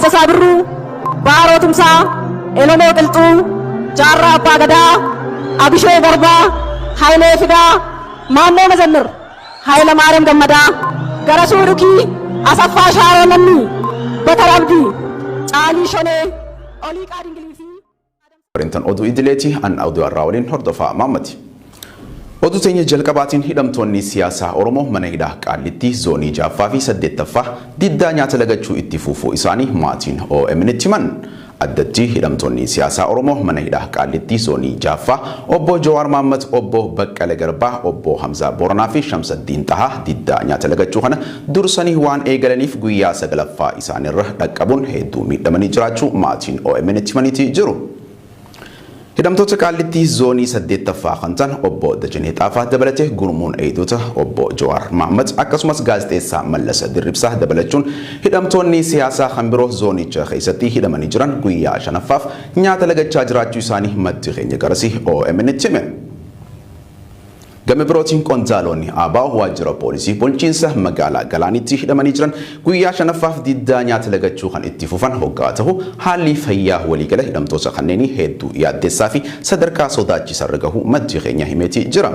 Dassasaa Birruu, Baaroo Tumsaa, Elomoo Qilxuu, Jaarraa Abbaa Gadaa, Abishoo Garbaa, Hayilee Fidaa, Maannoo Mazannir, Hayila Maariyaam Gammadaa, Garasuu Dhukii, Asaffaa Shaaroo Lammii, Batar Abdii, Caalii Shonee, Oliiqaa Dingilii fi Warintan oduu idileeti an oduu har'aa waliin hordofaa Maammati. Oduu teenya jalqabaatiin hidhamtoonni siyaasaa Oromoo mana hidhaa Qaallitti zoonii 6ffaa fi 8ffaa diddaa nyaata lagachuu itti fufuu isaanii maatiin OMN itti himan. Addatti hidhamtoonni siyaasaa Oromoo mana hidhaa Qaallitti zoonii 6ffaa obbo Jawaar Mohaammed, obbo Baqqalee Garbaa, obbo Hamzaa Booranaa fi Shamsaddiin Xahaa diddaa nyaata lagachuu kana dursanii waan eegalaniif guyyaa 9ffaa isaanirra dhaqqabuun hedduu miidhamanii jiraachuu maatiin OMN itti himaniiti jiru. Hidhamtoota Qaallitti zoonii 8ffaa kan ta'an obbo Dajanee Xaafaa dabalatee gurmuun eegdota obbo Jawaar Mohaammed akkasumas gaazexeessaa Mallas Dirribsaa dabalachuun hidhamtoonni siyaasaa kan biroo zoonicha keessatti hidhamanii jiran guyyaa 5ffaaf nyaata lagachaa jiraachuu isaanii maddi keenya garasii OMN itti hime. Gama birootiin qondaalonni ABO waajjira poolisii bulchiinsa magaalaa Galaanitti hidhamanii jiran guyyaa 5ffaaf diddaa nyaata lagachuu kan itti fufan hoggaa ta'u haalli fayyaa waliigala hidhamtoota kanneenii hedduu yaaddeessaa fi sadarkaa sodaachisarra gahu maddi keenya himeeti jira.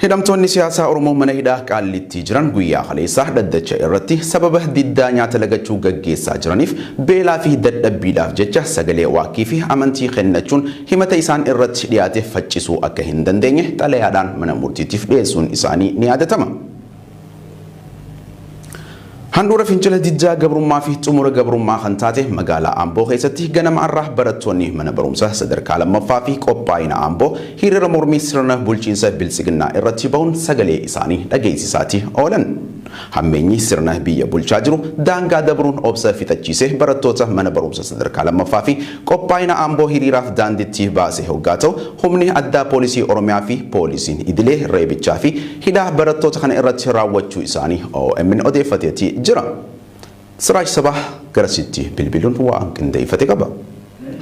Hidhamtoonni siyaasaa Oromoo mana hidhaa Qaallitti jiran guyyaa kaleessaa dhaddacha irratti sababa diddaa nyaata lagachuu gaggeessaa jiraniif beelaa fi dadhabbiidhaaf jecha sagalee waaqii fi amantii kennachuun himata isaan irratti dhiyaate faccisuu akka hin dandeenye xalayaadhaan mana murtiitiif dhiyeessuun isaanii ni yaadatama. Handhuura fincila diddaa gabrummaa fi xumura gabrummaa kan taate magaalaa Amboo keessatti ganama irraa barattoonni mana barumsaa sadarkaa lammaffaa fi qophaa'ina Amboo hiriira mormii sirna bulchiinsa bilisiginnaa irratti bahuun sagalee isaanii dhageessisaati oolan. Hammeenyi sirna biyya bulchaa jiru daangaa dabruun obsa fixachiisee barattoota mana barumsa sadarkaa lammaffaa fi qophaa'ina Amboo hiriiraaf daandiitti baasee hoggaa ta'u humni addaa poolisii Oromiyaa fi poolisiin idilee reebichaa fi hidhaa barattoota kana irratti raawwachuu isaanii OMN odeeffateeti jira. Siraaj Sabaa garasitti bilbiluun waan qindeeffate qaba.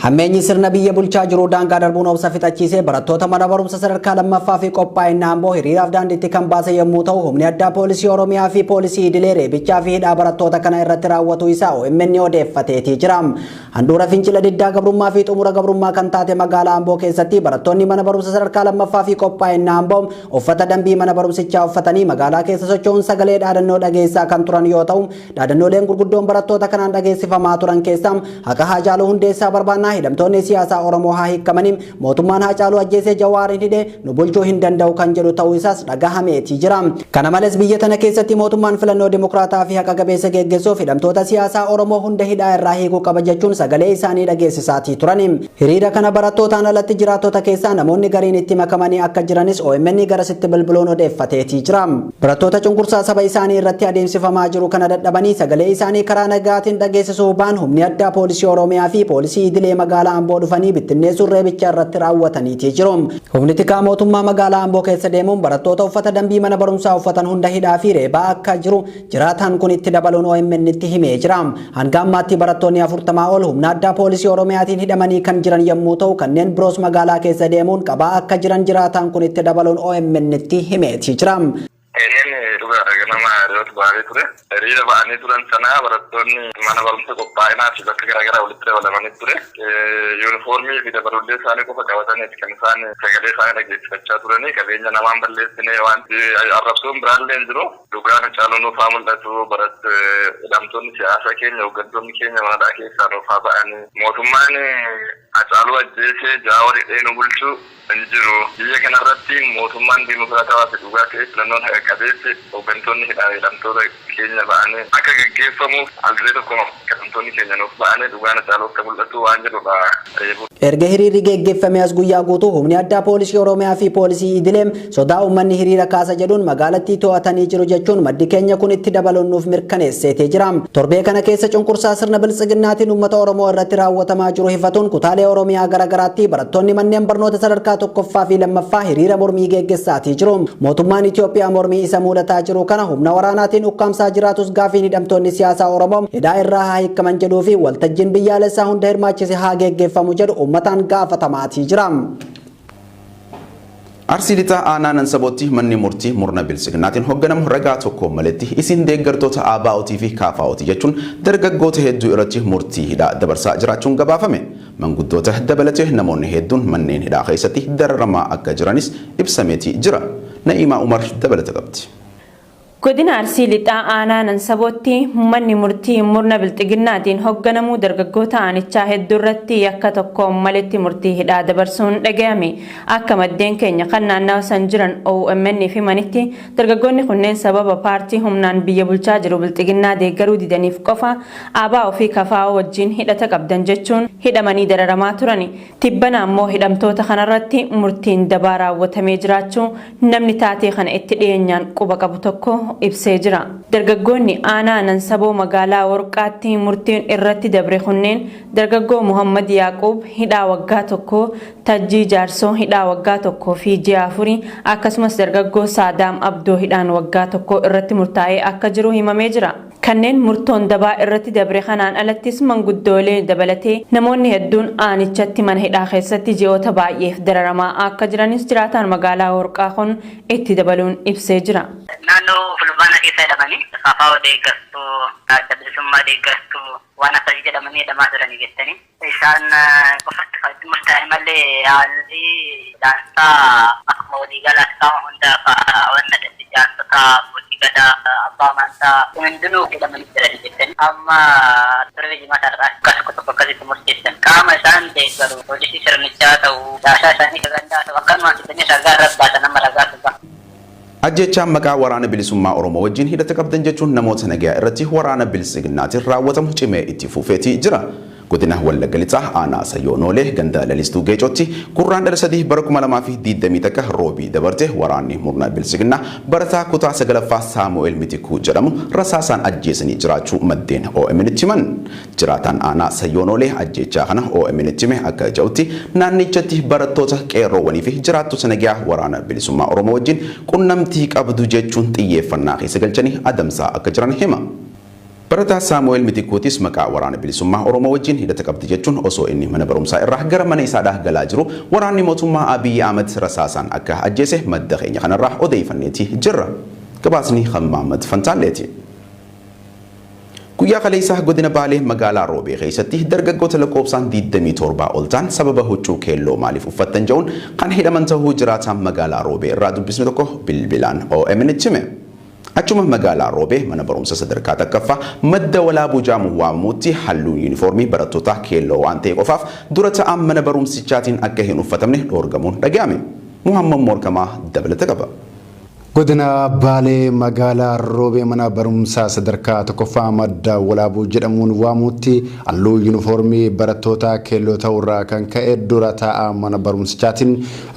Hammeenyi sirna biyya bulchaa jiru daangaa darbuun obsa fixachiisee barattoota mana barumsa sadarkaa lammaffaa fi qophaa'ina Amboo hiriiraaf daandiitti kan baase yommuu ta'u humni addaa poolisii Oromiyaa fi poolisii idilee reebichaa fi hidhaa barattoota kana irratti raawwatu isaa OMN odeeffateeti jira. Handhuura fincila diddaa gabrummaa fi xumura gabrummaa kan taate magaalaa Amboo keessatti barattoonni mana barumsa sadarkaa lammaffaa fi qophaa'ina Amboo uffata dambii mana barumsichaa uffatanii magaalaa keessa socho'uun sagalee dhaadannoo dhageessaa kan turan yoo ta'u dhaadannooleen gurguddoon barattoota kanaan dhageessifamaa turan keessaa Haqa Haacaaluu Hundeessaa barbaannaa hidhamtoonni siyaasaa Oromoo haa hiikamanii mootummaan Haacaaluu ajjeesee Jawaarin hidhee nu bulchuu hin danda'u kan jedhu ta'uu isaas dhagahameeti jira. Kana malees biyya tana keessatti mootummaan filannoo dimokiraataa fi haqa qabeessa geggeessuuf hidhamtoota siyaasaa Oromoo hunda hidhaa irraa hiikuu qaba jechuun sagalee isaanii dhageessisaatii turan. Hiriira kana barattootaan alatti jiraattota keessaa namoonni gariin itti makamanii akka jiranis OMN garasitti bilbiluun odeeffateeti jira. Barattoota cunqursaa saba isaanii irratti adeemsifamaa jiru kana dadhabanii sagalee isaanii karaa nagaatiin dhageessisuu baan humni addaa poolisii Oromiyaa fi poolisii idilee magaalaa Amboo dhufanii bittinneessuun reebicha irratti raawwataniiti jiru. Humni tikaa mootummaa magaalaa Amboo keessa deemuun barattoota uffata dambii mana barumsaa uffatan hunda hidhaa fi reebaa akka jiru jiraataan kun itti dabaluun OMN itti himee jira. Hanga ammaatti barattoonni 40 ol humna addaa poolisii Oromiyaatiin hidhamanii kan jiran yommuu ta'u kanneen biroos magaalaa keessa deemuun qabaa akka jiran jiraataan kun itti dabaluun OMN itti himeeti jira. Nama yeroo baay'ee ture hiriira ba'anii turan sana barattoonni mana barumsa qophaa'inaa fi bakka garaagaraa walitti dabalamanii ture yuunifoormii fi dabalullee isaanii qofa qabatanii kan isaan sagalee isaanii dhageessifachaa turanii qabeenya namaan balleessine waan arrabsoon biraallee hin jiru dhugaan Haacaaluu nuuf haa mul'atu hidhamtoonni siyaasaa keenya hooggantoonni keenya manadhaa keessaa nuuf haa ba'anii mootummaan Haacaaluu ajjeesee Jawaarin hidhee nu bulchuu hin jiru biyya kanarratti mootummaan dimokiraatawaa fi dhugaa ta'e filannoon haqa qabeessi hooggantoonni hidhamtoota keenya ba'anii akka gaggeeffamuuf aldiree tokko hidhamtoonni keenya nuuf ba'anii dhugaan Haacaaluu akka mul'atu waan jedhudha. Erga hiriirri geggeeffame as guyyaa guutuu humni addaa poolisii Oromiyaa fi poolisii idileem sodaa uummanni hiriira kaasa jedhuun magaalattii to'atanii jiru jechuun maddi keenya kun itti dabaluun nuuf mirkaneesseetee jira. Torbee kana keessa cunqursaa sirna bilisiginnaatiin uummata Oromoo irratti raawwatamaa jiru hifatuun kutaalee Oromiyaa garaagaraatti barattoonni manneen barnoota sadarkaa tokkoffaa fi lammaffaa hiriira mormii geggeessaatii jiru. Mootummaan Itoophiyaa mormii isa mudataa jiru kana humna waraanaatiin ukkaamsaa jiraatus gaafiin hidhamtoonni siyaasaa Oromoo hidhaa irraa haa hiikaman jedhuu fi waltajjiin biyyaalessaa hunda hirmaachise haa geggeeffamu jedhu uummataan gaafatamaatii jira. Arsii lixaa aanaanan sabootti manni murtii murna bilisignaatiin hoogganamu ragaa tokko maletti isin deeggartoota ABO'tii fi KFO'tii jechuun dargaggoota hedduu irratti murtii hidhaa dabarsaa jiraachuun gabaafame. Manguddoota dabalatee namoonni hedduun manneen hidhaa keessatti dararamaa akka jiranis ibsameetii jira. Na'imaa Umar dabalata qabdi. Godina Arsii lixaa aanaanan sabootti manni murtii murna bilxiginnaatiin hoogganamuu dargaggoota aanichaa hedduu irratti yakka tokko maletti murtii hidhaa dabarsuun dhagayame. Akka maddeen keenya kan naannawa san jiran OMN fi manitti dargaggoonni kunneen sababa paartii humnaan biyya bulchaa jiru bilxiginnaa deeggaruu didaniif qofa ABO fi KFO wajjin hidhata qabdan jechuun hidhamanii dararamaa turani. Tibbana ammoo hidhamtoota kanarratti murtiin dabaa raawwatamee jiraachuu namni taatee kana itti dhiyeenyaan quba qabu tokko ibsee jira. Dargaggoonni aanaanan saboo magaalaa Warqaatti murtiin irratti dabre kunneen dargaggoo Muhammad Yaaqub hidhaa waggaa tokko, Tajjii Jaarsoo hidhaa waggaa tokko fi ji'a afurii akkasumas dargaggoo Saadaam Abdoo hidhaan waggaa tokko irratti murtaa'ee akka jiru himamee jira. Kanneen murtoon dabaa irratti dabre kanaan alattis manguddoolee dabalatee namoonni hedduun aanichatti mana hidhaa keessatti ji'oota baay'eef dararamaa akka jiranis jiraataan magaalaa Warqaa kun itti dabaluun ibsee jira. Naannoo fulbaana keessa hidhamanii KFO deeggartuu, adda bilisummaa deeggartuu waan akkasii jedhamanii hidhamaa turanii jettanii isaan qofatti kan murtaa'e malee haalli daansaa akkuma waliigalaas qaama hundaaf wanna jaarsota abbootii gadaa abbaa amantaa hundinuu hidhamanii jiranii jettanii amma turre jimaataadha akkasuma tokko akkasitti murteessan qaama isaan deeggaru poolisii sirnichaa ta'uu daasaa isaanii kagandaa ta'u akkanumaan fidanii ragaa irra baatan amma ragaa tuba. Ajjechaan maqaa waraana bilisummaa Oromoo wajjin hidhata qabdan jechuun namoota nagaa irratti waraana bilisignaatiin raawwatamu cimee itti fufeetii jira. Godina Wallagga Lixaa aanaa Sayyoonoolee ganda lalistuu Geecotti kurraan dhala sadii bara 2020 takka roobii dabarte waraanni murna bilisignaa barataa kutaa sagalaffaa Saamu'eel Mitikuu jedhamu rasaasaan ajjeesanii jiraachuu maddeen OMN himan. Jiraataan aanaa Sayyoonoolee ajjechaa kana OMN hime akka ja'utti naannichatti barattoota qeerroowwanii fi jiraattota nagaa waraana bilisummaa Oromoo wajjin qunnamtii qabdu jechuun xiyyeeffannaa keessa galchanii adamsaa akka jiran hima. Barataa Saamu'eel Mitikuutis maqaa waraana bilisummaa Oromoo wajjin hidhata qabdi jechuun osoo inni mana barumsaa irraa gara mana isaadhaa galaa jiru waraanni mootummaa Abiy Ahmed rasaasaan akka ajjeese madda keenya kanarraa odeeffanneeti jirra. Gabaasni Hammaamad Fantaalleeti. Guyyaa kaleessaa godina Baalee magaalaa Roobee keessatti dargaggoota lakkoofsaan 27 ol ta'an sababa huccuu keelloo maaliif uffattan jedhuun kan hidhaman ta'uu jiraataan magaalaa Roobee irraa dubbisne tokko bilbilaan OMN hime. Achuma magaalaa Roobee mana barumsa sadarkaa takkaffaa madda walaabuu jaamu waamamutti halluun yuunifoormii barattoota keelloo waan ta'e qofaaf dura ta'an mana barumsichaatiin akka hin uffatamne dhoorgamuun dhaga'ame. Muhammad Morkamaa dabalata qaba. Godina Baalee magaalaa Roobee mana barumsaa sadarkaa tokkoffaa madda walaabuu jedhamuun waamamutti halluu yuunifoormii barattoota keelloo ta'urraa kan ka'e dura ta'an mana barumsichaatiin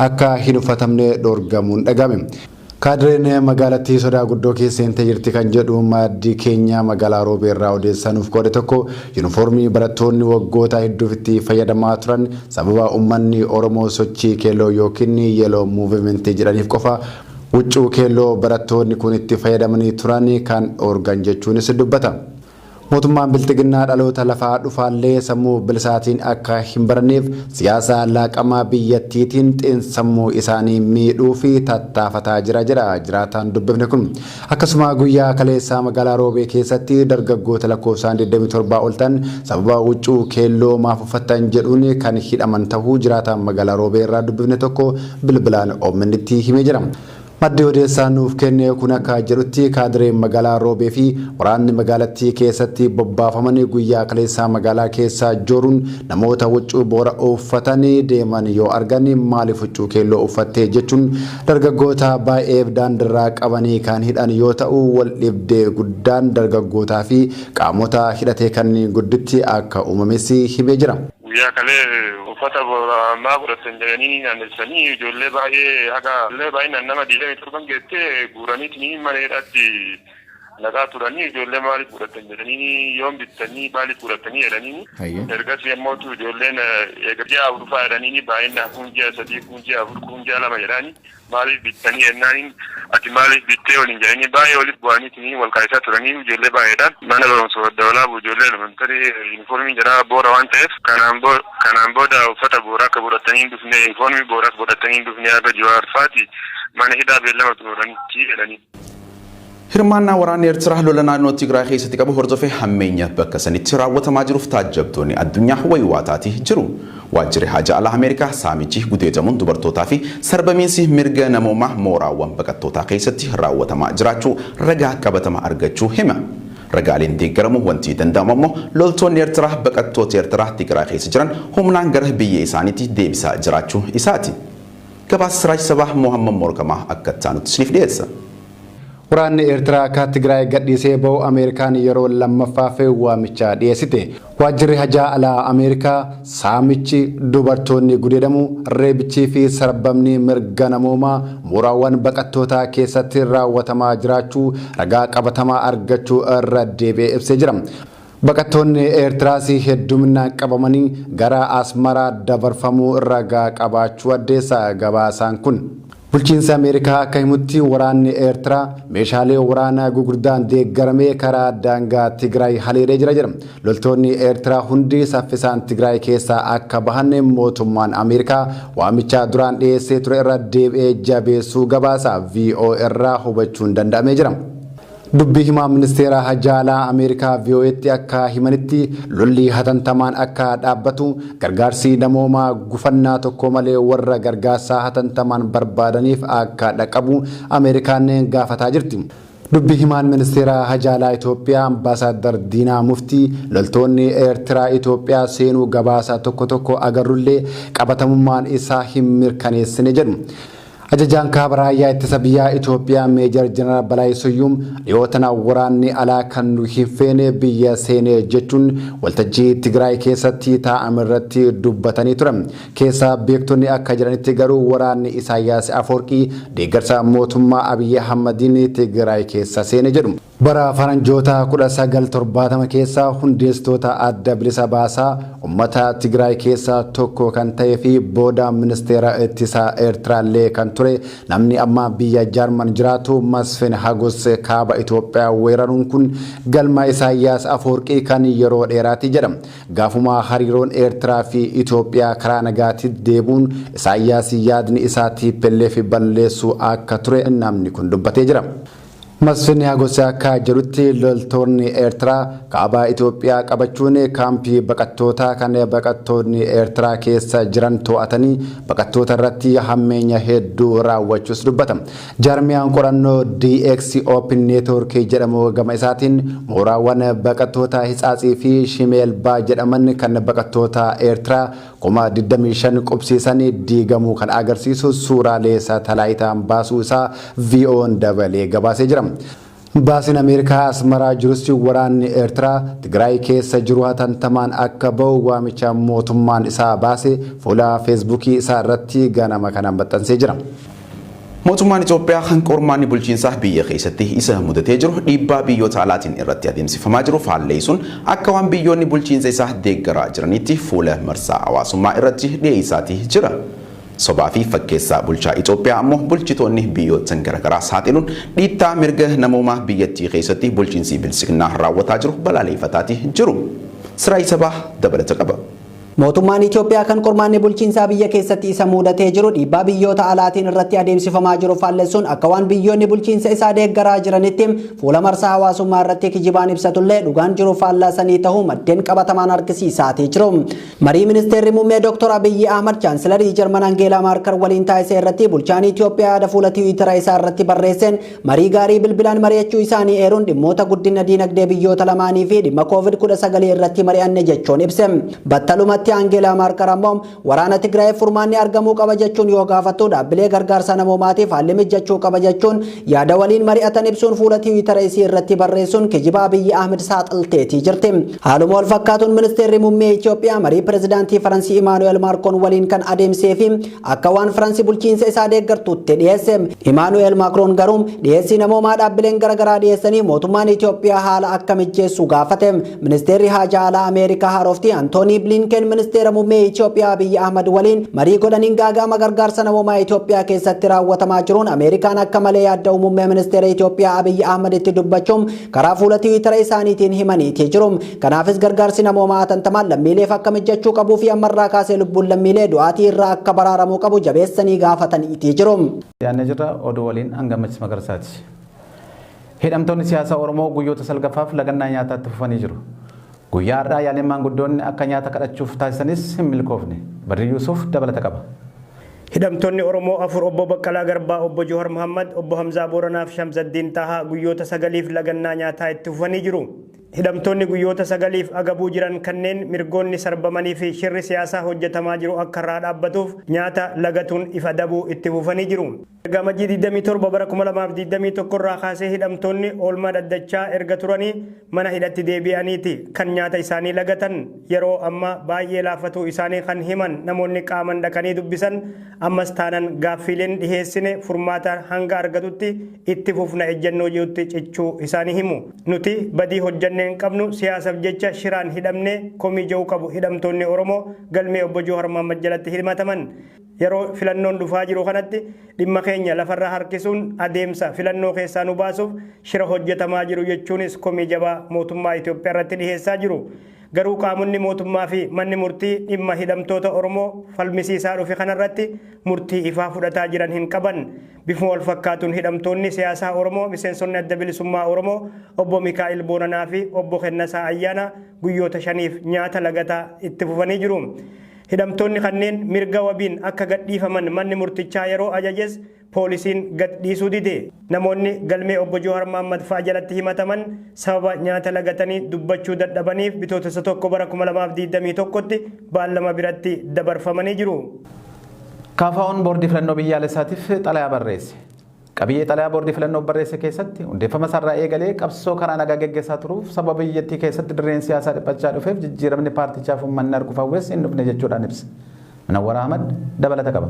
akka hin uffatamne dhoorgamuun dhaga'ame. Kaadreen magaalattii sodaa guddoo keessa seentee jirti kan jedhu maddi keenya magaalaa Roobee irraa odeessanuuf qoode tokko yuunifoormii barattoonni waggoota hedduuf itti fayyadamaa turan sababa uummanni Oromoo sochii keelloo yookiin yeloo muuvimentii jedhaniif qofa huccuu keelloo barattoonni kun itti fayyadamanii turan kan dhoorgan jechuunis dubbata. Mootummaan biltiginnaa dhaloota lafaa dhufaallee sammuu bilisaatiin akka hin baranneef siyaasa laaqamaa biyyattiitiin xiinsammuu isaanii miidhuu fi tattaafataa jira jiraataan dubbifne kun. Akkasuma guyyaa kaleessaa magaalaa Roobee keessatti dargaggoota lakkoofsaan 27 ol ta'an sababa huccuu keelloo maaf uffattan jedhuun kan hidhaman ta'uu jiraataan magaalaa Roobee irraa dubbifne tokko bilbilaan OMN'tti himee jira. Maddi odeessaa nuuf kenne kun akka jedhutti kaadireen magaalaa Roobee fi waraanni magaalattii keessatti bobbaafamanii guyyaa kaleessaa magaalaa keessaa jooruun namoota huccuu boora uffatanii deeman yoo argan maaliif huccuu keelloo uffattee jechuun dargaggoota baay'eef daandirraa qabanii kan hidhan yoo ta'u wal dhibdee guddaan dargaggootaa fi qaamota hidhatee kan gudditti akka uumames himee jira. Guyyaa kalee uffata maa godhatan jedhanii naannessanii ijoollee baay'ee haga illee baay'inaan nama 27 geettee guuraniitiin mana hidhaatti Nagaa turanii ijoollee maaliif fudhatan jedhanii yoom bittanii maaliif fudhatanii jedhanii ergas yemmootu ijoolleen eegaa dhufaa jedhanii baay'inaan kun ji'a 3 kun ji'a 4 kun ji'a 2 jedhanii maaliif bittanii jennaan ati maaliif bittee waliin jedhanii baay'ee waliif bu'anii wal kaa'isaa turanii ijoollee baay'eedhaan mana barumsa dabalaa ijoollee elementarii yuunifoormii jedhaa boora waan ta'eef kanaan booda uffata booraa akka godhatanii dhufne yuunifoormii booraas godhatanii dhufne akka Jawaar faati mana hidhaa beellama turanii jedhanii. Hirmaannaa waraana Eertiraa lola naannoo Tigraay keessatti qabu hordofee hammeenya bakka sanitti raawwatamaa jiruuf taajjabtoonni addunyaa waywaataatii jiru. Waajjirri Haajaa Alaa Ameerikaa saamichi gudeedamuun dubartootaa fi sarbamiinsi mirga namoomaa mooraawwan baqattootaa keessatti raawwatamaa jiraachuu ragaa qabatama argachuu hima. Ragaaleen deeggaramu wanti danda'amu ammoo loltoonni Eertiraa baqattoota Eertiraa Tigraay keessa jiran humnaan gara biyya isaaniitti deebisaa jiraachuu isaati. Gabaasa Siraaj Sabaa Mohammad Morkamaa akka taanutti isiniif dhiyeessa. Waraanni Eertiraa akka Tigraay gadhiisee ba'u Ameerikaan yeroo lammaffaaf waamicha dhiyeessite. Waajjirri Haajaa Alaa Ameerikaa saamichi dubartoonni gudeedamu reebichii fi sarbamni mirga namoomaa mooraawwan baqattootaa keessatti raawwatamaa jiraachuu ragaa qabatamaa argachuu irra deebi'ee ibsee jira. Baqattoonni Eertiraas hedduminaan qabamanii gara Asmaraa dabarfamuu ragaa qabaachuu addeessa gabaasaan kun. Bulchiinsa Ameerikaa akka himutti waraanni Eertiraa meeshaalee waraanaa gurguddaan deeggaramee karaa daangaa Tigraay haleelee jira. Loltoonni Eertiraa hundi saffisaan Tigraay keessaa akka bahan mootummaan Ameerikaa waamicha duraan dhiyeessee ture irra deebi'ee jabeessuu gabaasa VOA irraa hubachuun danda'amee jira. Dubbii himaa ministeera Haajaa Alaa Ameerikaa VOA'tti akka himanitti lolli hatantamaan akka dhaabbatu gargaarsi namoomaa gufannaa tokko malee warra gargaarsaa hatantamaan barbaadaniif akka dhaqqabu Ameerikaan gaafataa jirti. Dubbii himaan ministeera Haajaa Alaa Itoophiyaa Ambaasaadar Diinaa Muftii loltoonni Eertiraa Itoophiyaa seenuu gabaasa tokko agarrullee qabatamummaan isaa hin mirkaneessine jedhu. Ajajaan kaaba raayyaa ittisa biyyaa Itoophiyaa Meejar Jeneraal Balaay Suyyum dhiyootana waraanni alaa kan nu hin feene biyya seenee jechuun waltajjii Tigraay keessatti taa'ame irratti dubbatanii turan. Keessa beektonni akka jedhanitti garuu waraanni Isaayyaas Afoorqii deeggarsa mootummaa Abiyyi Ahmadiin Tigraay keessa seene jedhu. Bara faranjoota 1970 keessa hundeessitoota adda bilisa baasaa uummata Tigraay keessa tokko kan ta'ee fi booda ministeera ittisa Eertiraallee kan ture namni amma biyya Jarman jiraatu Masfin Hagos kaaba Itoophiyaa weeraruun kun galma Isaayyaas Afoorqii kan yeroo dheeraati jedhama. Gaafuma hariiroon Eertiraa fi Itoophiyaa karaa nagaatti deebuun Isaayyaas yaadni isaatii pellee fi balleessuu akka ture namni kun dubbatee jira. Masfin Hagos akka jedhutti loltoonni Eertiraa kaaba Itoophiyaa qabachuun kaampii baqattootaa kan baqattoonni Eertiraa keessa jiran to'atanii baqattoota irratti hammeenya hedduu raawwachuus dubbata. Jarmiyaan qorannoo DX Open Network jedhamu gama isaatiin mooraawwan baqattoota Hitsaatsii fi Shimeelbaa jedhaman kan baqattoota Eertiraa 25,000 qubsiisanii diigamuu kan agarsiisu suuraalee saatalaayitaan baasuu isaa VO'n dabalee gabaasee jira. Baasiin Ameerikaa Asmaraa jirus waraanni Eertiraa Tigraay keessa jiru hatantamaan akka ba'u waamicha mootummaan isaa baase fuula Feesbuukii isaa irratti ganama kana maxxansee jira. Mootummaan Itoophiyaa kan qormaanni bulchiinsaa biyya keessatti isa mudatee jiru dhiibbaa biyyoota alaatiin irratti adeemsifamaa jiru faalleessuun akka waan biyyoonni bulchiinsa isaa deeggaraa jiranitti fuula marsaa hawaasummaa irratti dhiyeessaatii jira. Sobaa fi fakkeessaa bulchaa Itoophiyaa ammoo bulchitoonni biyyoota garaagaraa saaxiluun dhiittaa mirga namoomaa biyyattii keessatti bulchiinsi bilisignaa raawwataa jiru balaaleffataatii jiru. Siraay Sabaa dabalata qaba. Mootummaan Itoophiyaa kan qormaanni bulchiinsaa biyya keessatti isa mudatee jiru dhiibbaa biyyoota alaatiin irratti adeemsifamaa jiru faalleessuun akka waan biyyoonni bulchiinsa isaa deeggaraa jiranitti fuula marsaa hawaasummaa irratti kijibaan ibsatullee dhugaan jiru faallaasanii ta'uu maddeen qabatamaan argisiisaatii jiru. Marii ministeerri muummee Dr. Abiyyi Ahmad chaansilarii Jarman Angeelaa Maarkar waliin taasise irratti bulchaan Itoophiyaa yaada fuula Tiwiitara isaa irratti barreesseen marii gaarii bilbilaan mari'achuu isaanii eeruun dhimmoota guddina diinagdee biyyoota lamaanii fi dhimma COVID-19 irratti mari'anne jechuun ibse. Battalumatti Ameerikaatti Aangeelaa Maarkar ammoo waraana Tigraay furmaanni argamuu qaba jechuun yoo gaafatu dhaabbilee gargaarsa namoomaatiif haalli mijachuu qaba jechuun yaada waliin mari'atan ibsuun fuula Tiwiitara isii irratti barreessuun kijiba Abiyyi Ahmed saaxilteetii jirti. Haaluma wal fakkaatuun ministeerri muummee Itoophiyaa marii pirezidaantii Faransii Imaanu'eel Maakroon waliin kan adeemsee fi akka waan Faransii bulchiinsa isaa deeggartuutti dhiyeesse. Imaanu'eel Maakroon garuu dhiyeessii namoomaa dhaabbileen garaagaraa dhiyeessanii mootummaan Itoophiyaa haala akka mijjeessu gaafate. Ministeerri haajaa alaa Ameerikaa haarofti Antoonii Blinken ministeera muummee Itoophiyaa Abiyyi Ahmed waliin marii godhaniin gaagama gargaarsa namoomaa Itoophiyaa keessatti raawwatamaa jiruun Ameerikaan akka malee yaadda'u muummee ministeera Itoophiyaa Abiyyi Ahmed itti dubbachuun karaa fuula Tiwiitara isaaniitiin himaniitii jiru. Kanaafis gargaarsi namoomaa hatantamaan lammiileef akka mijachuu qabuu fi ammarraa kaasee lubbuun lammiilee du'aatii irraa akka baraaramuu qabu jabeessanii gaafataniitii jiru. Yaadne jirra oduu waliin hangamachis magarsaati. Hidhamtoonni siyaasaa Oromoo guyyoota salgaffaaf lagannaa nyaataatti fufanii jiru. Guyyaa har'aa yaaleen maanguddoonni akka nyaata kadhachuuf taasisanis hin milkoofne. Badri Yuusuf dabalata qaba. Hidhamtoonni Oromoo afur obbo Baqqalaa Garbaa, obbo Johar Muhammad, obbo Hamzaa Booranaa fi Shamsaddiin Tahaa guyyoota sagaliif lagannaa nyaataa itti fufanii jiru. Hidhamtoonni guyyoota sagaliif agabuu jiran kanneen mirgoonni sarbamanii fi shirri siyaasaa hojjetamaa jiru akka irraa dhaabbatuuf nyaata lagatuun ifa dabuu itti fufanii jiru. Erga Majjii 27 bara 2021 irraa kaasee hidhamtoonni oolmaa dhaddachaa erga turanii mana hidhatti deebi'aniiti kan nyaata isaanii lagatan. Yeroo amma baay'ee laafatuu isaanii kan himan namoonni qaaman dhaqanii dubbisan ammas taanan gaaffiileen dhiheessine furmaata hanga argatutti itti fufna ejjennoo jirutti cichuu isaanii himu. Nuti badii hojjannee hin qabnu siyaasaaf jecha shiraan hidhamne komii jiru qabu hidhamtoonni Oromoo galmee obbo Johar Muhammad jalatti himataman. Yeroo filannoon dhufaa jiru kanatti dhimma keenya lafarraa harkisuun adeemsa filannoo keessaa nu baasuuf shira hojjetamaa jiru jechuunis komii jabaa mootummaa Itoophiyaa irratti dhiheessaa jiru. Garuu qaamonni mootummaa fi manni murtii dhimma hidhamtoota Oromoo falmisiisaa dhufe kanarratti murtii ifaa fudhataa jiran hin qaban. Bifuma wal fakkaatuun hidhamtoonni siyaasaa Oromoo miseensonni adda bilisummaa Oromoo obbo Mikaa'il Boonanaa fi obbo Kennasaa Ayyaana guyyoota 5f nyaata lagataa itti fufanii jiru. Hidhamtoonni kanneen mirga wabiin akka gadhiifaman manni murtichaa yeroo ajajes poolisiin gadhiisuu dide. Namoonni galmee obbo Johar Muhammad fa'aa jalatti himataman sababa nyaata lagatanii dubbachuu dadhabaniif bitootessa 1 bara 2021tti beellama biratti dabarfamanii jiru. Kaafaa'oon boordii filannoo biyyaalessaatiif xalayaa barreesse. Qabiyyee xalayaa boordii filannoo barreesse keessatti hundeeffama sarara eegalee qabsoo karaa nagaa gaggeessaa turuuf sababa biyyattii keessatti dirreen siyaasaa dhiphachaa dhufeef jijjiiramni paartichaaf uummanni arguu fawwees hin dhufne jechuudhaan ibsa. Munawwar Ahmad dabalata qaba.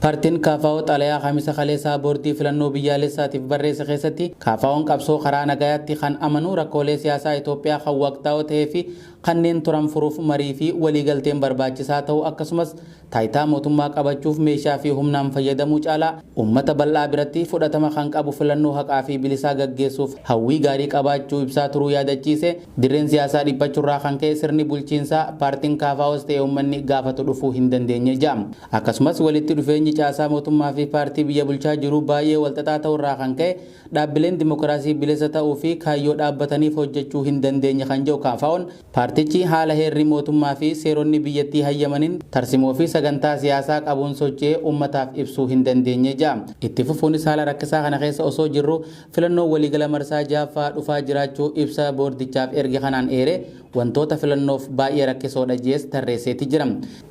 Paartiin Kaafaa'oo xalayaa Khamisa Kaleessaa boordii filannoo biyyaalessaatiif barreesse keessatti Kaafaa'oon qabsoo karaa nagayaatti kan amanu rakkoolee siyaasaa Itoophiyaa kan waqtaa'oo ta'ee fi kanneen turan furuuf marii fi waliigalteen barbaachisaa ta'u akkasumas taayitaa mootummaa qabachuuf meeshaa fi humnaan fayyadamuu caalaa uummata bal'aa biratti fudhatama kan qabu filannoo haqaa fi bilisaa gaggeessuuf hawwii gaarii qabaachuu ibsaa turuu yaadachiise. Dirreen siyaasaa dhiphachuurraa kan ka'e sirni bulchiinsaa paartiin Kaafaa'oos ta'e uummanni gaafatu dhufuu hin dandeenye jedha. Akkasumas walitti dhufeenyi caasaa mootummaa fi paartii biyya bulchaa jiru baay'ee walxaxaa ta'uurraa kan ka'e dhaabbileen dimokiraasii bilisa ta'uu fi kaayyoo dhaabbataniif hojjechuu hin dandeenye kan jedhu Kaafaa'oon paartichi haala heerri mootummaa fi seeronni biyyattii hayyamaniin tarsimoo fi sagantaa siyaasaa qabuun socho'ee uummataaf ibsuu hin dandeenye jedha. Itti fufuunis haala rakkisaa kana keessa osoo jirru filannoo waliigala marsaa 6ffaa dhufaa jiraachuu ibsa boordichaaf erge kanaan eere wantoota filannoof baay'ee rakkisoodha jees tarreesseeti jira.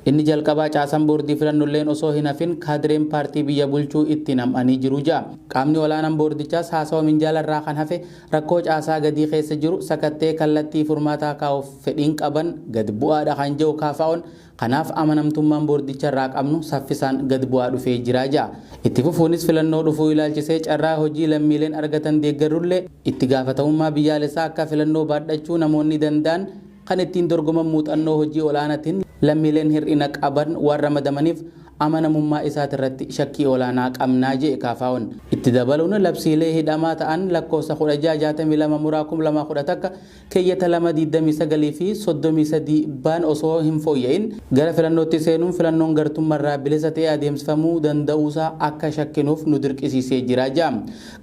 Inni jalqabaa caasaan boordii filannooleen osoo hin hafin kaadireen paartii biyya bulchuu itti nam'anii jiru jedha. Qaamni olaanaan boordichaas haasawa minjaalarraa kan hafe rakkoo caasaa gadii keessa jiru sakattee kallattii furmaataa kaa'uuf fedhiin qaban gad bu'aadha kan jedhu Kaafaa'oon. Kanaaf amanamtummaan boordicharraa qabnu saffisaan gad bu'aa dhufee jira jedha. Itti fufuunis filannoo dhufuu ilaalchisee carraa hojii lammiileen argatan deeggarullee itti gaafatamummaa biyyaalessaa akka filannoo baadhachuu namoonni danda'an kan ittiin dorgoman muuxannoo hojii olaanaatiin lammiileen hir'ina qaban waan ramadamaniif amanamummaa isaatirratti shakkii olaanaa qabnaa jedhe Kaafaa'oon. Itti dabaluun labsiilee hidhamaa ta'an lakkoofsa 1662 muraa 2011 keeyyata 229 fi 33 baan osoo hin fooyya'in gara filannootti seenuun filannoon gartummaarraa bilisa ta'ee adeemsifamuu danda'uusaa akka shakkinuuf nu dirqisiisee jira jedha.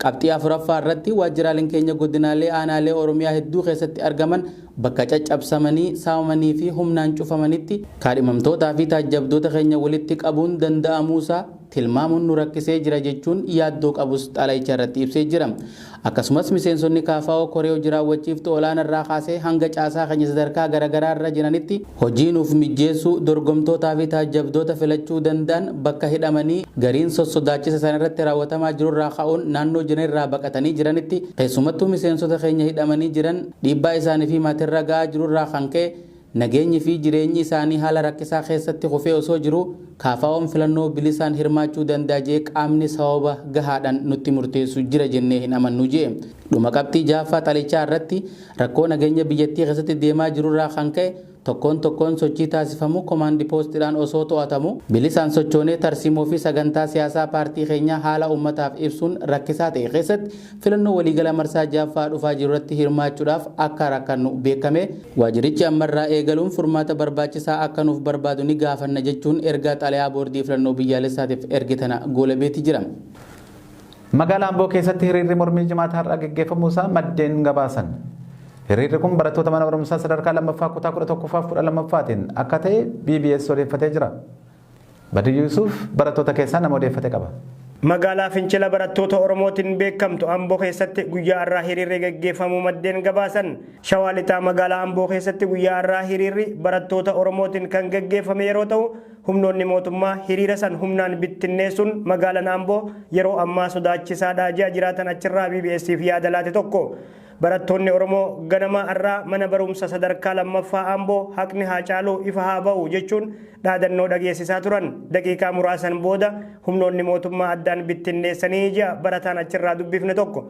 Qabxii 4ffaa irratti waajjiraaleen keenya godinaalee aanaalee Oromiyaa hedduu keessatti argaman bakka caccabsamanii saamamanii fi humnaan cufamanitti kaadhimamtootaa fi taajjabdoota keenya walitti qabuun danda'amuusaa tilmaamuun nu rakkisee jira jechuun yaaddoo qabus xalayicha irratti ibsee jira. Akkasumas miseensonni KFO koree hojii raawwachiiftuu olaanaa kaasee hanga caasaa keenya sadarkaa garaagaraa irra jiranitti hojii nuuf mijeessuu dorgomtootaa fi taajjabdoota filachuu danda'an bakka hidhamanii gariin sossodaachisa sana irratti raawwatamaa jiru irraa ka'uun naannoo jiran irraa baqatanii jiranitti keessumattuu miseensota keenya hidhamanii jiran dhiibbaa isaanii fi maatirra ga'aa jiru irraa kan ka'e nageenyi fi jireenyi isaanii haala rakkisaa keessatti kufee osoo jiru KFO'n filannoo bilisaan hirmaachuu danda'a jee qaamni sababa gahaadhaan nutti murteessu jira jennee hin amannu jee. Dhuma qabxii jaaffaa xalichaa irratti rakkoo nageenya biyyattii keessatti deemaa jiru irraa kan ka'e tokkoon sochii taasifamu komaandi poostiidhaan osoo to'atamu bilisaan sochoonee tarsiimoo fi sagantaa siyaasaa paartii keenyaa haala uummataaf ibsuun rakkisaa ta'e keessatti filannoo waliigala marsaa jaaffaa dhufaa jiru irratti hirmaachuudhaaf akka rakkannu beekame waajirichi ammarraa eegaluun furmaata barbaachisaa akka nuuf barbaadu ni gaafanna jechuun ergaa xalayaa boordii filannoo biyyaalessaatiif ergitana goolabeeti jira. Magaalaa Amboo keessatti hiriirri mormii jimaataa har'a gaggeeffamuusaa maddeen gabaasan. Hiriirri kun barattoota mana barumsaa sadarkaa lammaffaa kutaa 11ffaaf 12ffaatiin akka ta'e BBS odeeffatee jira. Badii Yuusuf barattoota keessaa nama odeeffate qaba. Magaalaa Fincila barattoota Oromootiin beekamtu Amboo keessatti guyyaa har'aa hiriirri gaggeeffamuu maddeen gabaasan. Shawaa Lixaa magaalaa Amboo keessatti guyyaa har'aa hiriirri barattoota Oromootiin kan gaggeeffame yeroo ta'u humnoonni mootummaa hiriira san humnaan bittinneessuun magaalaan Amboo yeroo ammaa sodaachisaadhaa ji'a jiraatan achirraa BBS'if yaada laate tokko. Barattoonni Oromoo ganama irraa mana barumsa sadarkaa lammaffaa Amboo haqni haa caaluu ifa haa ba'u jechuun dhaadannoo dhageessisaa turan. Daqiiqaa muraasan booda humnoonni mootummaa addaan bittinneessanii ji'a barataan achirraa dubbifne tokko.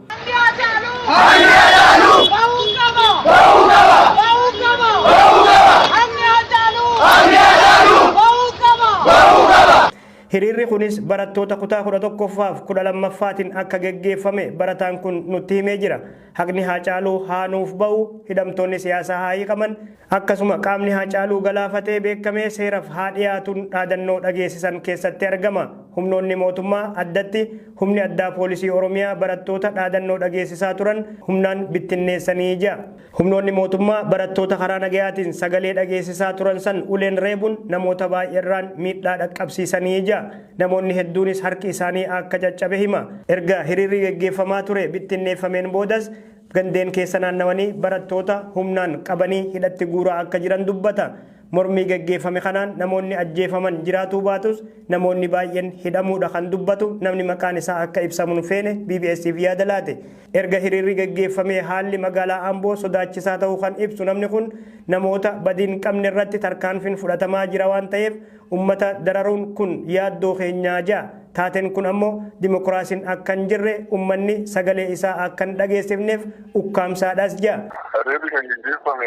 Hiriirri kunis barattoota kutaa 11ffaaf 12ffaatiin akka gaggeeffame barataan kun nutti himee jira. Haqni haa caaluu haa nuuf ba'u, hidhamtoonni siyaasaa haa hiikaman, akkasuma qaamni haa caaluu galaafatee beekamee seeraaf haa dhiyaatuun dhaadannoo dhageessisan keessatti argama. Humnoonni mootummaa addatti humni addaa poolisii Oromiyaa barattoota dhaadannoo dhageessisaa turan humnaan bittinneessanii jira. Humnoonni mootummaa barattoota karaa nagayaatiin sagalee dhageessisaa turan san uleen reebuun namoota baay'eerraan miidhaa dhaqqabsiisanii jira. Namoonni hedduunis harki isaanii akka caccabe hima. Erga hiriirri gaggeeffamaa ture bittinneeffameen boodas gandeen keessa naannawanii barattoota humnaan qabanii hidhatti guuraa akka jiran dubbata. Mormii gaggeeffame kanaan namoonni ajjeefaman jiraatuu baatus namoonni baay'een hidhamuudha kan dubbatu namni maqaan isaa akka ibsamu feene BBS'if yaada laate. Erga hiriirri gaggeeffame haalli magaalaa Amboo sodaachisaa ta'uu kan ibsu namni kun namoota badiin qabne irratti tarkaanfiin fudhatamaa jira waan ta'eef ummata dararuun kun yaaddoo keenyaa jaa. Taateen kun ammoo dimokiraasiin akka hin jirre ummanni sagalee isaa akka hin dhageessifneef ukkaamsaadhaas jaa. Hiriirri kan gaggeeffame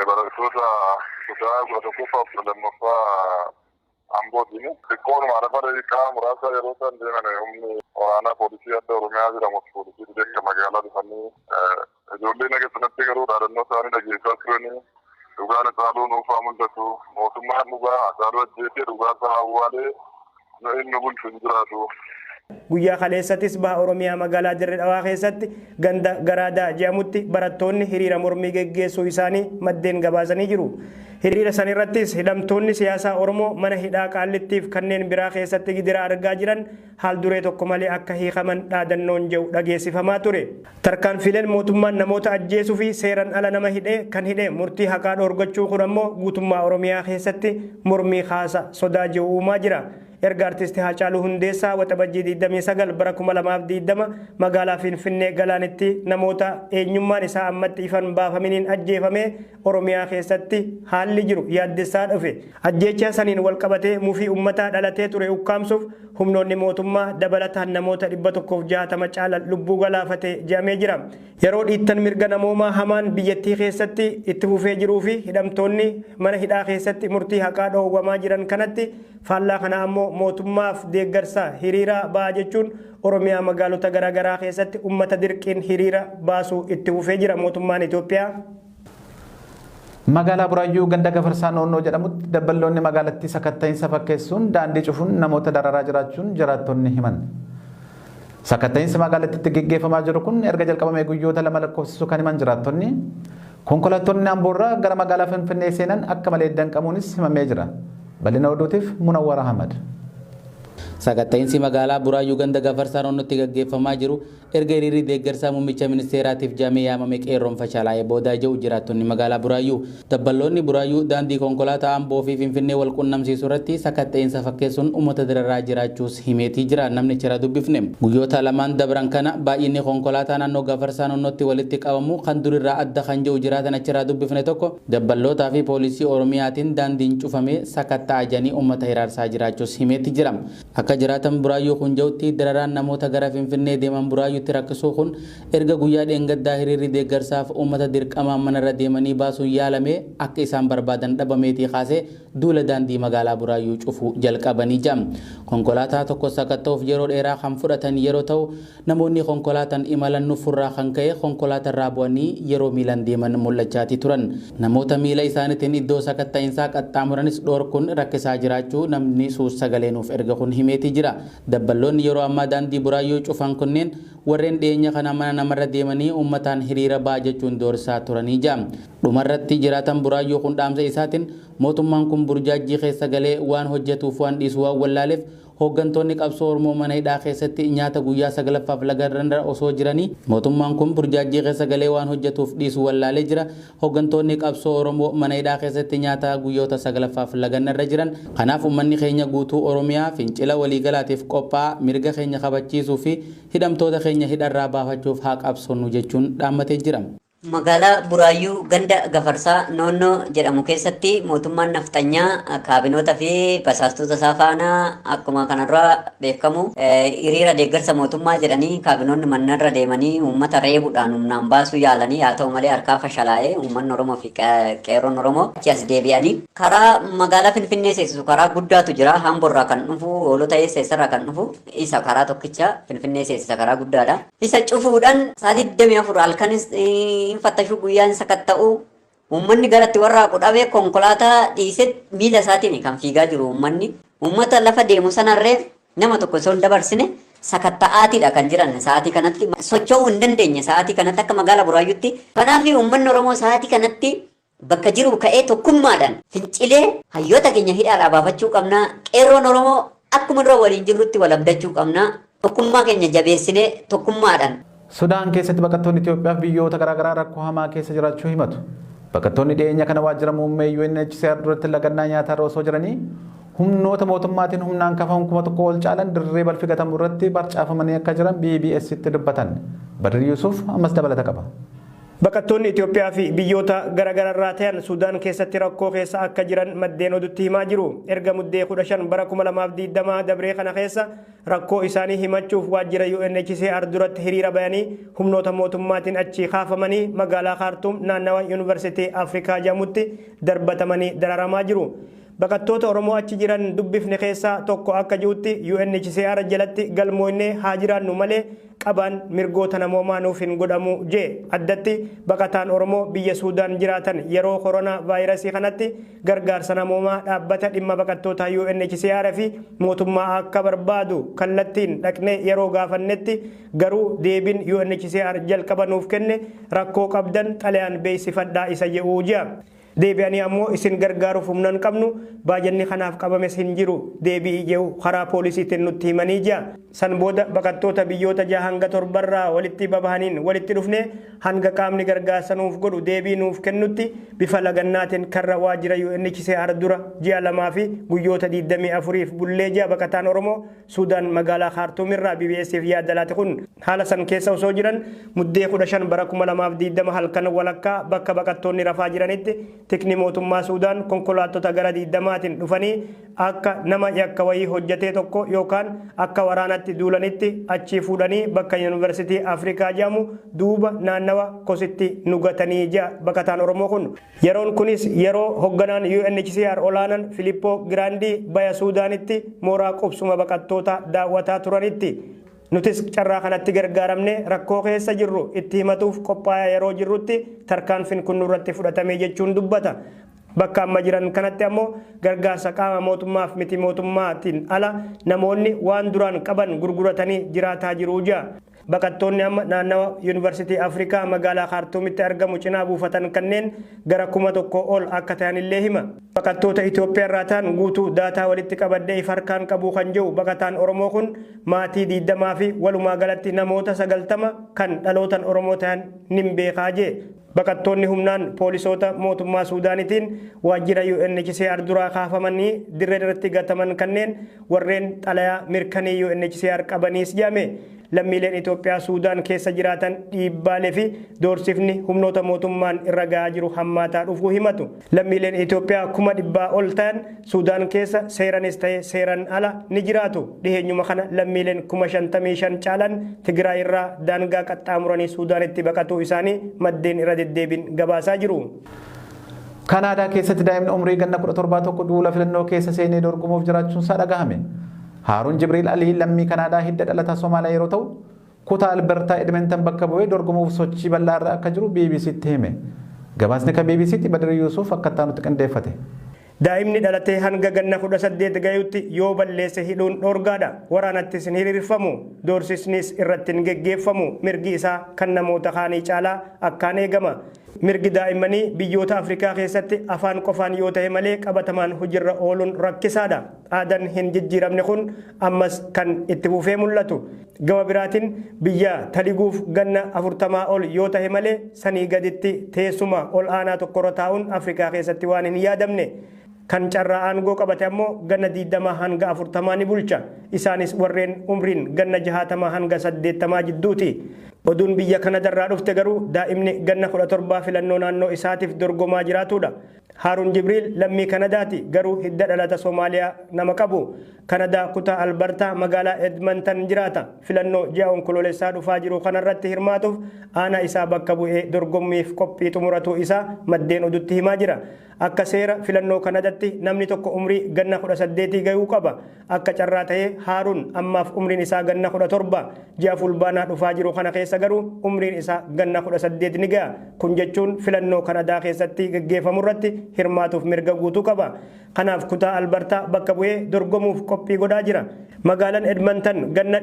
barattoota kutaa 11ffaaf 12ffaa Ambootiin xiqqoodhuma lafa daqiiqaa muraasa yeroo isaan deeman humni waraanaa poolisii adda Oromiyaa jedhamus poolisii dirreekka magaalaa dhufanii ijoollee nageessanatti garuu dhaadannoo isaanii dhageessaa turanii dhugaan Haacaaluu nuufaa mul'atu mootummaan dhugaa Haacaaluu ajjeesee dhugaa isaa awwaalee inni bulchu hin jiraatu. Guyyaa kaleessattis baha Oromiyaa magaalaa Dirree Dhawaa keessatti ganda Garaadaa jedhamutti barattoonni hiriira mormii gaggeessuu isaanii maddeen gabaasanii jiru. Hiriira san irrattis hidhamtoonni siyaasaa Oromoo mana hidhaa Qaallittiif kanneen biraa keessatti gidiraa argaa jiran haal duree tokko malee akka hiikaman dhaadannoon jedhu dhageessifamaa ture. Tarkaanfileen mootummaan namoota ajjeesuu fi seeran ala nama hidhee kan hidhee murtii haqaa dhoorgachuu kun ammoo guutummaa Oromiyaa keessatti mormii kaasa sodaa jedhu uumaa jira. Erga artisti Haacaaluu Hundeessaa waxabajjii 29 bara 2020 magaalaa Finfinnee galaanitti namoota eenyummaan isaa ammatti ifan baafaminiin ajjeefame Oromiyaa keessatti haalli jiru yaaddessaa dhufe. Ajjeechaa saniin wal qabatee mufii uummataa dhalatee ture ukkaamsuuf humnoonni mootummaa dabalataan namoota 160 caalan lubbuu galaafatee jedhamee jira. Yeroo dhiittan mirga namoomaa hamaan biyyattii keessatti itti fufee jiruu fi hidhamtoonni mana hidhaa keessatti murtii haqaa dhoowwamaa jiran kanatti faallaa kana ammoo mootummaaf deeggarsa hiriira ba'aa jechuun Oromiyaa magaalota garaagaraa keessatti uummata dirqiin hiriira baasuu itti fufee jira mootummaan Itoophiyaa. Magaalaa Buraayyuu ganda Gafarsaa Noonnoo jedhamutti dabballoonni magaalattii sakatta'iinsa fakkeessuun daandii cufuun namoota dararaa jiraachuun jiraattonni himan. Sakatta'iinsi magaalattiitti gaggeeffamaa jiru kun erga jalqabamee guyyoota 2 lakkoofsisu kan himan jiraattonni konkolaattonni Amboorraa gara magaalaa Finfinnee seenan akka malee danqamuunis himamee jira. Bal'ina oduutiif Munawwara Ahmad. Sakatta'insi magaalaa Buraayyuu ganda Gafarsaa naannootti gaggeeffamaa jiru erga hiriirri deeggarsaa muummicha ministeeraatiif jaamee yaamame qeerroon fashalaa'ee boodaa jiru jiraattonni magaalaa Buraayyuu. Dabballoonni Buraayyuu daandii konkolaataa Amboo fi Finfinnee wal qunnamsiisuu irratti sakatta'insa fakkeessuun uummata dararaa jiraachuus himeetii jira. Namni chira dubbifne guyyoota lamaan dabran kana baay'inni konkolaataa naannoo Gafarsaa naannootti walitti qabamu kan durirraa adda kan jiru jiraatan achirraa dubbifne tokko dabballootaa fi poolisii Oromiyaatiin daandiin cufamee sakatta'aa jiranii uummata hiraarsaa jiraachuus himeetii jira. Akka jiraatan Buraayyuu kun ja'utti dararaan namoota gara Finfinnee deeman Buraayyuutti rakkisuu kun erga guyyaa dheengaddaa hiriirri deeggarsaaf uummata dirqamaan manarra deemanii baasuun yaalame akka isaan barbaadan dhabameetii kaasee duula daandii magaalaa Buraayyuu cufuu jalqabanii jiru. Konkolaataa tokko sakatta'uuf yeroo dheeraa kan fudhatan yeroo ta'u namoonni konkolaataan imalan nufurraa kan ka'e konkolaatarraa bu'anii yeroo miilan deeman mul'achaatii turan. Namoota miila isaaniitiin iddoo sakatta'insaa qaxxaamuranis dhoorkuun rakkisaa jiraachuu namni suus sagalee nuuf erga kun himeetii jira. Dabballoonni yeroo ammaa daandii Buraayyuu cufan kunneen warreen dhiyeenya kana mana namarra deemanii uummataan hiriira ba'aa jechuun doorsaa turanii jiru. Dhumarratti jiraatan Buraayyuu kun dhaamsa isaatiin mootummaan kun burjaajii keessa galee waan hojjetuuf waan dhiisu waan wallaaleef hooggantoonni qabsoo Oromoo mana hidhaa keessatti nyaata guyyaa 9ffaaf lagarra osoo jiranii mootummaan kun burjaajii keessa galee waan hojjetuuf dhiisu wallaalee jira. Hooggantoonni qabsoo Oromoo mana hidhaa keessatti nyaata guyyoota 9ffaaf lagarra jiran. Kanaaf uummanni keenya guutuu Oromiyaa fincila waliigalaatiif qophaa'aa mirga keenya kabachiisuu fi hidhamtoota keenya hidharraa baafachuuf haa qabsoonnu jechuun dhaammatee jira. Magaalaa Buraayyuu ganda Gafarsaa naannoo jedhamu keessatti mootummaan nafxanyaa kaabinoota fi basaastota isaa faana akkuma kanarraa beekamu hiriira deeggarsa mootummaa jedhanii kaabinoonni mannarra deemanii uummata reebuudhaan humnaan baasuu yaalanii haa ta'u malee harkaa fashalaa'ee uummanni Oromoo fi qeerroon Oromoo achi as deebi'anii karaa magaalaa Finfinnee seessisu karaa guddaatu jira. Hamborraa kan dhufu hoolota eessarraa kan dhufu isa karaa tokkicha Finfinnee seessisa karaa guddaadha. Isa cufuudhaan sa'aatii 24 halkanis fattashu guyyaan sakatta'u uummanni garatti warraa qudhabee konkolaataa dhiisee miila isaatiin kan fiigaa jiru uummata lafa deemu sanarree nama tokko osoo hin dabarsine sakatta'aatiidha kan jiran sa'aatii kanatti socho'uu hin dandeenye sa'aatii kanatti akka magaalaa Buraayyuutti. Kanaaf uummanni Oromoo sa'aatii kanatti bakka jiru ka'ee tokkummaadhaan fincilee hayyoota keenya hidhaadhaa baafachuu qabna. Qeerroon Oromoo akkuma dura waliin jirrutti wal abdachuu qabna. Tokkummaa keenya jabeessinee tokkummaadhaan. Sudaan keessatti baqattoonni Itoophiyaa fi biyyoota garaagaraa rakkoo hamaa keessa jiraachuu himatu. Baqattoonni dhiyeenya kana waajjira muummee UNHCR duratti lagannaa nyaataa irra osoo jiranii humnoota mootummaatiin humnaan kafaman 1,000 ol caalan dirree balfi gatamu irratti barcaafamanii akka jiran BBS'tti dubbatan. Badri Yusuf ammas dabalata qaba. Baqattoonni Itoophiyaa fi biyyoota garaagaraa ta'an Sudaan keessatti rakkoo keessa akka jiran maddeen oduutti himaa jiru. Erga muddee 15 bara 2020 dabree kana keessa rakkoo isaanii himachuuf waajjira UNHCR duratti hiriira bayanii humnoota mootummaatiin achi kaafamanii magaalaa Khartoum naannawa Yuunivarsiitii Afrikaa jedhamutti darbatamanii dararamaa jiru. Baqattoota Oromoo achi jiran dubbifne keessaa tokko akka jirutti UNHCR jalatti galmoonnee haa jiraannu malee qabaan mirgoota namoomaa nuuf hin godhamu jee. Addatti baqataan Oromoo biyya Suudaan jiraatan yeroo koronaa vaayirasii kanatti gargaarsa namoomaa dhaabbata dhimma baqattoota UNHCR fi mootummaa akka barbaadu kallattiin dhaqnee yeroo gaafannetti garuu deebiin UNHCR jalqaba nuuf kenne rakkoo qabdan xalayaan beeksifadhaa isa jedhuu jea. Deebi'anii ammoo isin gargaaruuf humna hin qabnu baajanni kanaaf qabames hin jiru deebii jedhu karaa poolisiitiin nutti himanii jea. San booda baqattoota biyyoota 6 hanga 7 walitti babahaniin walitti dhufne hanga qaamni gargaarsa nuuf godhu deebii nuuf kennutti bifa lagannaatiin karra waajjira UNHCR dura ji'a 2 fi guyyoota 24f bullee jea. Baqataan Oromoo Sudaan magaalaa Khartoum irraa BBS'f yaada laate kun haala san keessa osoo jiran muddee 15 bara 2020 halkan walakkaa bakka baqattoonni rafaa jiranitti tikni mootummaa Sudaan konkolaattota gara 20tiin dhufanii akka nama yakka wayii hojjetee tokko yookaan akka waraanatti duulanitti achi fuudhanii bakka Yuunivarsiitii Afrikaa jedhamu duuba naannawa kositti nugatanii jea. Baqataan Oromoo kun yeroon kunis yeroo hoogganaan UNHCR olaanaan Filippoo Giraandii baya Sudaanitti mooraa qubsuma baqattoota daawwataa turanitti. Nutis carraa kanatti gargaaramne rakkoo keessa jirru itti himatuuf qophaa'aa yeroo jirrutti tarkaanfiin kun nurratti fudhatamee jechuun dubbata. Bakka amma jiran kanatti ammoo gargaarsa qaama mootummaaf miti mootummaatiin ala namoonni waan duraan qaban gurguratanii jiraataa jiru jea. Baqattoonni amma naannawa Yuunivarsiitii Afrikaa magaalaa Kaartuumitti argamu cinaa buufatan kanneen gara 1,000 ol akka ta'anillee hima. Baqattoota Itoophiyaa irraa ta'an guutuu daataa walitti qabadhee harkaan qabu kan jiru baqataan Oromoo kun maatii 20 fi walumaa galatti namoota 90 kan dhalootan Oromoo ta'an nin beekaa jee. Baqattoonni humnaan poolisoota mootummaa Suudaanitiin waajjira UNHCR duraa kaafamanii dirree irratti gataman kanneen warreen xalayaa mirkanii UNHCR qabaniis jedhame. Lammiileen Itoophiyaa Suudaan keessa jiraatan dhiibbaalee fi doorsifni humnoota mootummaan irra gahaa jiru hammaataa dhufuu himatu. Lammiileen Itoophiyaa 100,000 ol ta'an Suudaan keessa seeranis ta'e seeran ala ni jiraatu. Dhiheenyuma kana lammiileen 55,000 caalan Tigraay irraa daangaa qaxxaamuranii Suudaanitti baqatuu isaanii maddeen irra deddeebiin gabaasaa jiru. Kanaadaa keessatti daa'imni umrii ganna 17 duula filannoo keessa seenee dorgomuuf jiraachuun isaa dhagahame. Haaruun Jibriil Alii lammii Kanaadaa hidda dhalataa Somaaliyaa yeroo ta'u kutaa Albertaa Edmonton bakka bu'ee dorgomuuf sochii bal'aa irra akka jiru BBC'tti hime. Gabaasni kan BBC'tti Badri Yuusuf akka taanutti qindeeffate. Daa'imni dhalatee hanga ganna 18 gayutti yoo balleesse hidhuun dhorgaadha. Waraanattis hin hiriirfamu. Doorsisnis irratti hin geggeeffamu. Mirgi isaa kan namoota kaanii caalaa akkaan eegama. Mirgi daa'immanii biyyoota Afrikaa keessatti afaan qofaan yoo ta'e malee qabatamaan hojiirra ooluun rakkisaadha. Aadaan hin jijjiiramne kun ammas kan itti fufee mul'atu. Gama biraatiin biyya taliguuf ganna 40 ol yoo ta'e malee sanii gaditti teessuma ol aanaa tokkorra taa'uun Afrikaa keessatti waan hin yaadamne. Kan carraa aangoo qabate ammoo ganna 20 hanga 40 ni bulcha. Isaanis warreen umriin ganna 60 hanga 80 jidduuti. Oduun biyya Kanadaarraa dhufte garuu daa'imni ganna 17 filannoo naannoo isaatiif dorgomaa jiraatudha. Haaruun Jibriil lammii Kanadaati garuu hidda dhalata Soomaaliyaa nama qabu. Kanadaa kutaa Albertaa magaalaa Edmonton jiraata. Filannoo ji'a onkoloolessaa dhufaa jiru kanarratti hirmaatuuf aanaa isaa bakka bu'ee dorgommiif qophii xumuratu isaa maddeen oduutti himaa jira. Akka seera filannoo Kanadaatti namni tokko umrii ganna 18 gahuu qaba. Akka carraa ta'ee Haaruun ammaaf umriin isaa ganna 17 ji'a fulbaanaa dhufaa jiru kana keessa garuu umriin isaa ganna 18 ni gaha. Kun jechuun filannoo Kanadaa keessatti gaggeeffamu irratti hirmaatuuf mirga guutuu qaba. Kanaaf kutaa Albertaa bakka bu'ee dorgomuuf qophii godhaa jira. Magaalaan Edmonton ganna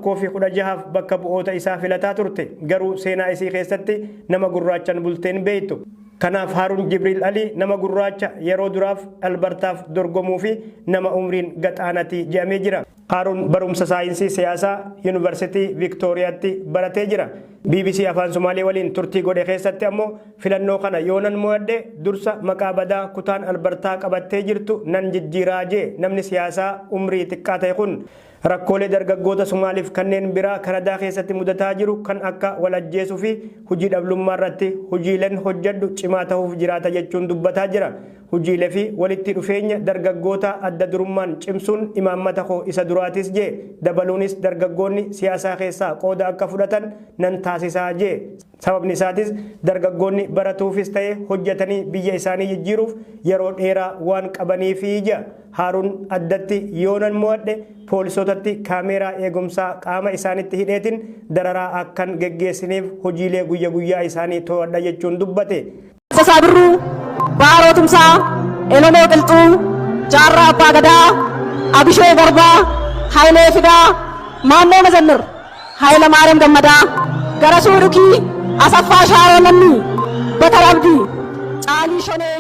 116 bakka bu'oota isaa filataa turte. Garuu seenaa isii keessatti nama gurraachaan bulteen beektu. Kanaaf Haaruun Jibriil Alii nama gurraacha yeroo duraaf Albertaaf dorgomuu fi nama umriin gaxaanatii jedhamee jira. Haaruun barumsa saayinsii siyaasaa Yuunivarsiitii Viktooriyaatti baratee jira. BBC Afaan Somaalee waliin turtii godhe keessatti ammoo filannoo kana yoonan mo'adhe dursa maqaa badaa kutaan Albertaa qabattee jirtu nan jijjiiraa jee namni siyaasaa umrii xiqqaa ta'e kun. Rakkoolee dargaggoota Somaaliif kanneen biraa Kanadaa keessatti mudataa jiru kan akka walajjeesuu fi hojii dhabdummaa irratti hojiileen hojjedhu cimaa ta'uuf jiraata jechuun dubbataa jira. Hojiilee fi walitti dhufeenya dargaggoota adda durummaan cimsuun imaammata koo isa duraatis jee dabaluunis dargaggoonni siyaasaa keessaa qooda akka fudhatan nan taasisaa jee. Sababni isaatis dargaggoonni baratuufis ta'e hojjetanii biyya isaanii jijjiiruuf yeroo dheeraa waan qabaniifi ija. Haaruun addatti yoonan mo'adhe poolisootatti kaameeraa eegumsaa qaama isaanitti hidheetiin dararaa akkan geggeessiniif hojiilee guyya guyyaa isaanii to'adha jechuun dubbate. Sasaabirruu Baaroo Tumsaa Elonoo Qilxuu Jaarraa Abbaa Gadaa Abishoo Garbaa Hayilee Fidaa Maannoo Mazannir Hayila Maariyaam Gammadaa Garasuu Dhukii Asaffaa Shaaroo Namni Bakar Abdii Caalii Shonee